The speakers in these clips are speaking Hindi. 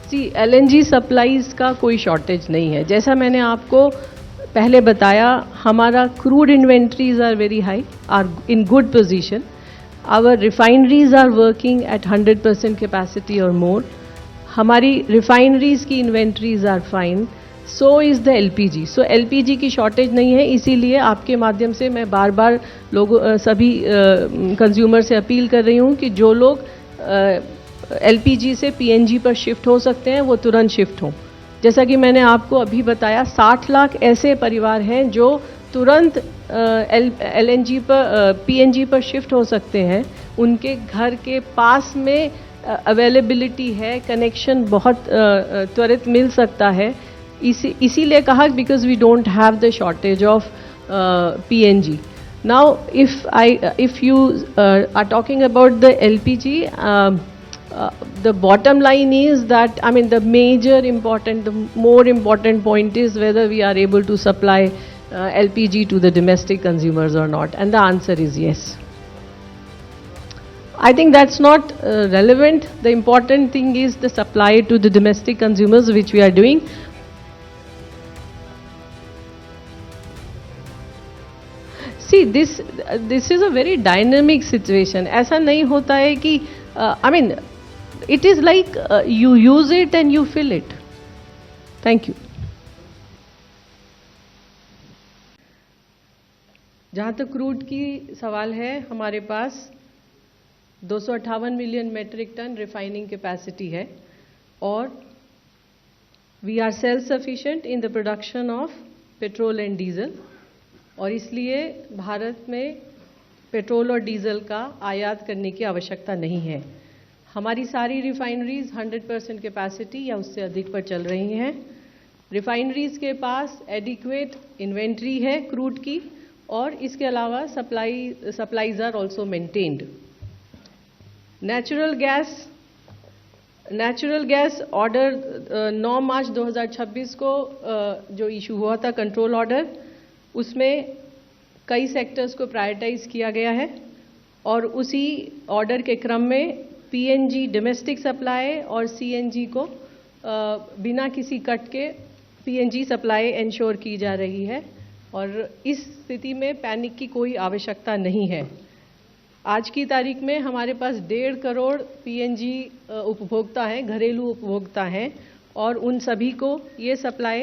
सी एलएनजी सप्लाईज का कोई शॉर्टेज नहीं है। जैसा मैंने आपको पहले बताया, हमारा crude inventories are very high, are in good position, our refineries are working at 100% capacity और मोर, हमारी रिफाइनरीज की inventories are fine, so is the LPG. So LPG की शॉर्टेज नहीं है। इसीलिए आपके माध्यम से मैं बार बार लोगों सभी कंज्यूमर से अपील कर रही हूँ कि जो लोग एलपीजी से पीएनजी पर शिफ्ट हो सकते हैं वो तुरंत शिफ्ट हों। जैसा कि मैंने आपको अभी बताया, 60 लाख ऐसे परिवार हैं जो तुरंत एलएनजी पर पीएनजी पर शिफ्ट हो सकते हैं। उनके घर के पास में अवेलेबिलिटी है, कनेक्शन बहुत त्वरित मिल सकता है। इसीलिए कहा because we don't have the shortage of PNG. Now if you are talking about the LPG, the bottom line is that, I mean, the more important point is whether we are able to supply LPG to the domestic consumers or not, and the answer is yes. I think that's not relevant. The important thing is the supply to the domestic consumers, which we are doing. See, this is a very dynamic situation. ऐसा नहीं होता है कि I mean, it is like you use it and you fill it. Thank you. जहाँ तक क्रूड की सवाल है, हमारे पास 258 million metric ton refining capacity है और we are self sufficient in the production of petrol and diesel, और इसलिए भारत में पेट्रोल और डीजल का आयात करने की आवश्यकता नहीं है। हमारी सारी रिफाइनरीज 100% कैपेसिटी या उससे अधिक पर चल रही हैं। रिफाइनरीज के पास एडिक्वेट इन्वेंट्री है क्रूड की, और इसके अलावा supplies are also maintained. Natural gas order 9 March 2026 को जो इशू हुआ था, कंट्रोल ऑर्डर, उसमें कई सेक्टर्स को प्रायोरिटाइज किया गया है और उसी ऑर्डर के क्रम में पीएनजी डोमेस्टिक सप्लाई और सीएनजी को बिना किसी कट के पीएनजी सप्लाई इंश्योर की जा रही है, और इस स्थिति में पैनिक की कोई आवश्यकता नहीं है। आज की तारीख में हमारे पास 1.5 करोड़ पीएनजी उपभोक्ता हैं, घरेलू उपभोक्ता हैं, और उन सभी को ये सप्लाई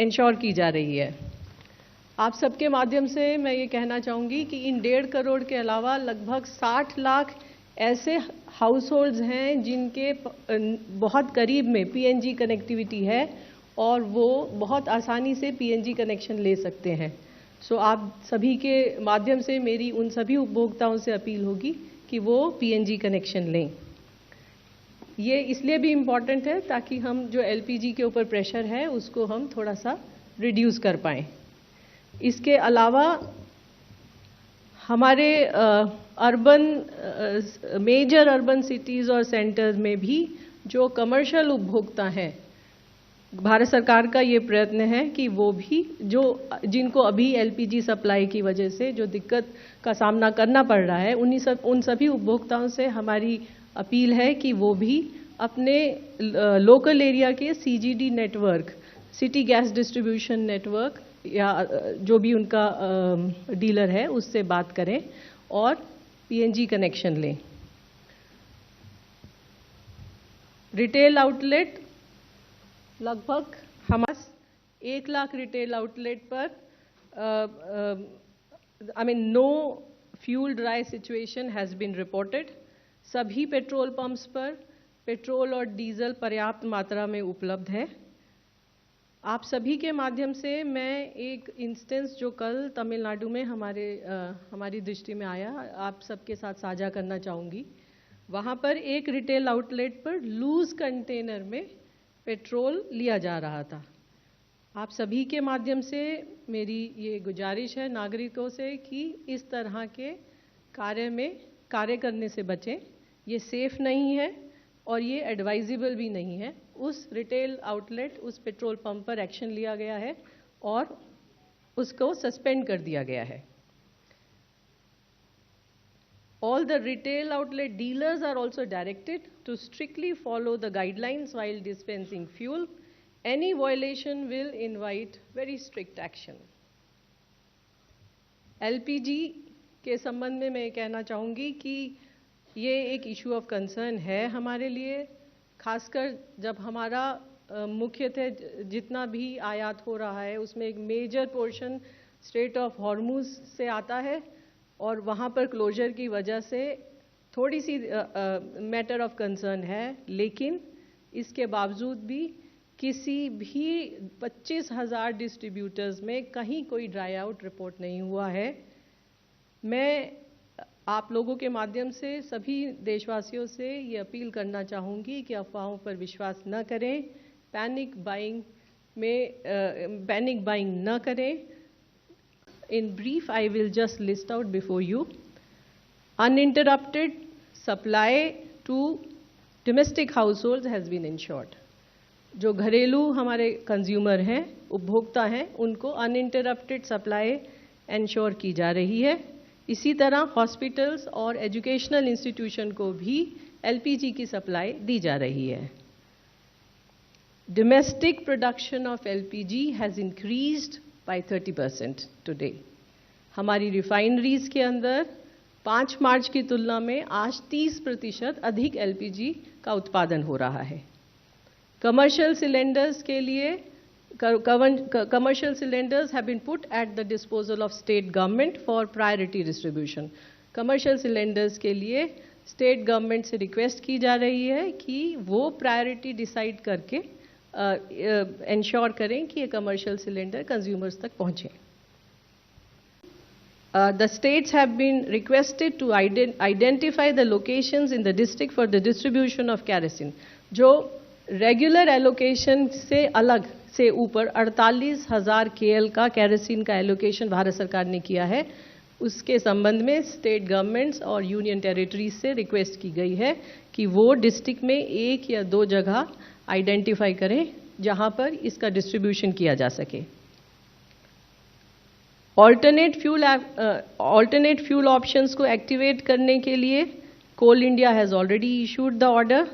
इंश्योर की जा रही है। आप सबके माध्यम से मैं ये कहना चाहूँगी कि इन 1.5 करोड़ के अलावा लगभग 60 लाख ऐसे हाउस होल्ड्स हैं जिनके बहुत करीब में पीएनजी कनेक्टिविटी है और वो बहुत आसानी से पीएनजी कनेक्शन ले सकते हैं। सो आप सभी के माध्यम से मेरी उन सभी उपभोक्ताओं से अपील होगी कि वो पीएनजी कनेक्शन लें। ये इसलिए भी इम्पॉर्टेंट है ताकि हम जो एलपीजी के ऊपर प्रेशर है उसको हम थोड़ा सा रिड्यूस कर पाएँ। इसके अलावा हमारे मेजर अर्बन सिटीज़ और सेंटर्स में भी जो कमर्शियल उपभोक्ता हैं, भारत सरकार का ये प्रयत्न है कि वो भी जिनको अभी एलपीजी सप्लाई की वजह से जो दिक्कत का सामना करना पड़ रहा है, उन सभी उपभोक्ताओं से हमारी अपील है कि वो भी अपने लोकल एरिया के CGD network, city gas distribution network, या जो भी उनका डीलर है उससे बात करें और पीएनजी कनेक्शन लें। रिटेल आउटलेट लगभग हमारे 1 लाख रिटेल आउटलेट पर no fuel dry situation has been reported. सभी पेट्रोल पंप्स पर पेट्रोल और डीजल पर्याप्त मात्रा में उपलब्ध है। आप सभी के माध्यम से मैं एक इंस्टेंस जो कल तमिलनाडु में हमारी दृष्टि में आया, आप सबके साथ साझा करना चाहूँगी। वहाँ पर एक रिटेल आउटलेट पर लूज कंटेनर में पेट्रोल लिया जा रहा था। आप सभी के माध्यम से मेरी ये गुजारिश है नागरिकों से कि इस तरह के कार्य करने से बचें। ये सेफ नहीं है और ये एडवाइजेबल भी नहीं है। उस रिटेल आउटलेट, उस पेट्रोल पंप पर एक्शन लिया गया है और उसको सस्पेंड कर दिया गया है। All the retail outlet dealers are also directed to strictly follow the guidelines while dispensing fuel. Any violation will invite very strict action. LPG के संबंध में मैं कहना चाहूँगी कि ये एक इशू ऑफ कंसर्न है हमारे लिए, खासकर जब हमारा मुख्यतः जितना भी आयात हो रहा है उसमें एक major portion strait of Hormuz से आता है और वहाँ पर क्लोजर की वजह से थोड़ी सी मैटर ऑफ कंसर्न है, लेकिन इसके बावजूद भी किसी भी 25,000 डिस्ट्रीब्यूटर्स में कहीं कोई ड्राई आउट रिपोर्ट नहीं हुआ है। मैं आप लोगों के माध्यम से सभी देशवासियों से ये अपील करना चाहूँगी कि अफवाहों पर विश्वास न करें, पैनिक बाइंग न करें। In brief, I will just list out before you. Uninterrupted supply to domestic households has been ensured. जो घरेलू हमारे कंज्यूमर हैं, उपभोक्ता हैं, उनको अनइंटरप्टेड सप्लाई इंश्योर की जा रही है। इसी तरह हॉस्पिटल्स और एजुकेशनल इंस्टीट्यूशन को भी एलपीजी की सप्लाई दी जा रही है। Domestic production of LPG has increased by 30% today. हमारी रिफाइनरीज के अंदर 5 मार्च की तुलना में आज 30% अधिक LPG का उत्पादन हो रहा है। कमर्शियल सिलेंडर्स के लिए commercial cylinders have been put at the disposal of state government for priority distribution. Commercial cylinders के लिए स्टेट गवर्नमेंट से रिक्वेस्ट की जा रही है कि वो प्रायोरिटी डिसाइड करके इंश्योर करें कि ये कमर्शियल सिलेंडर कंज्यूमर्स तक पहुंचे। The states have been requested to identify the locations in the district for the distribution of kerosene. जो रेगुलर एलोकेशन से अलग से ऊपर 48,000 KL का केरोसिन का एलोकेशन भारत सरकार ने किया है, उसके संबंध में स्टेट गवर्नमेंट्स और यूनियन टेरिटरीज से रिक्वेस्ट की गई है कि वो डिस्ट्रिक्ट में 1 या 2 जगह आइडेंटिफाई करें जहां पर इसका डिस्ट्रीब्यूशन किया जा सके। ऑल्टरनेट फ्यूल ऑप्शंस को एक्टिवेट करने के लिए coal India has already issued the order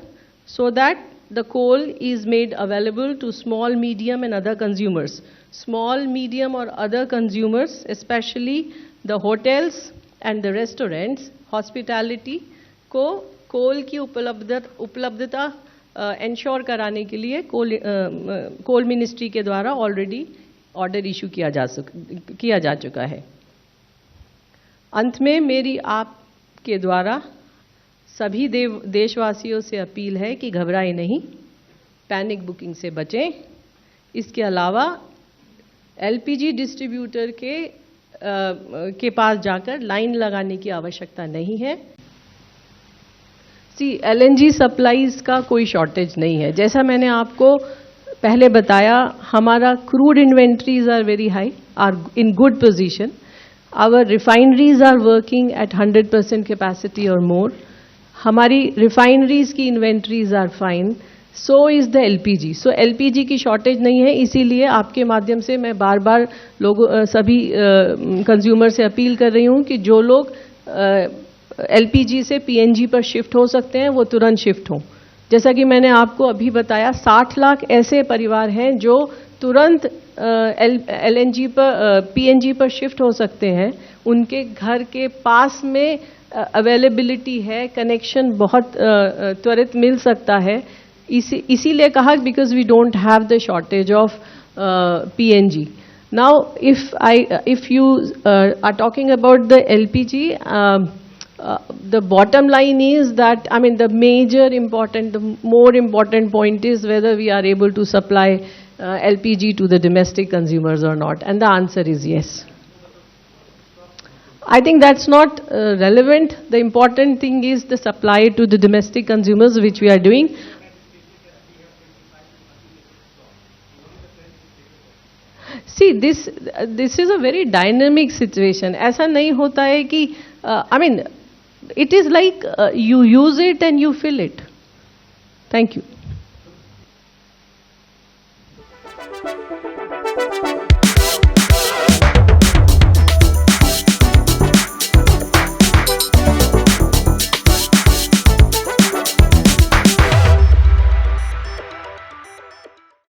so that the coal is made available to small, medium and other consumers. Small, medium or other consumers, especially the hotels and the restaurants, hospitality को कोल की उपलब्धता इंश्योर कराने के लिए कोल मिनिस्ट्री के द्वारा ऑलरेडी ऑर्डर इशू किया जा चुका है। अंत में मेरी आपके द्वारा सभी देशवासियों से अपील है कि घबराएं नहीं, पैनिक बुकिंग से बचें। इसके अलावा एलपीजी डिस्ट्रीब्यूटर के पास जाकर लाइन लगाने की आवश्यकता नहीं है। एलएनजी सप्लाईज का कोई शॉर्टेज नहीं है। जैसा मैंने आपको पहले बताया, हमारा crude inventories are very high, are in good position. Our refineries are working at 100% capacity और मोर। हमारी रिफाइनरीज की inventories are fine, so is the LPG. So LPG की शॉर्टेज नहीं है। इसीलिए आपके माध्यम से मैं बार बार सभी कंज्यूमर से अपील कर रही हूं कि जो लोग एलपीजी से पीएनजी पर शिफ्ट हो सकते हैं वो तुरंत शिफ्ट हों। जैसा कि मैंने आपको अभी बताया, 60 लाख ऐसे परिवार हैं जो तुरंत एलएनजी पर पीएनजी पर शिफ्ट हो सकते हैं। उनके घर के पास में अवेलेबिलिटी है, कनेक्शन बहुत त्वरित मिल सकता है। इसीलिए कहा because we don't have the shortage of PNG. Now if you are talking about the LPG, the bottom line is that, I mean, the more important point is whether we are able to supply LPG to the domestic consumers or not, and the answer is yes. I think that's not relevant. The important thing is the supply to the domestic consumers, which we are doing. See, this is a very dynamic situation. ऐसा नहीं होता है कि I mean, it is like you use it and you fill it. Thank you.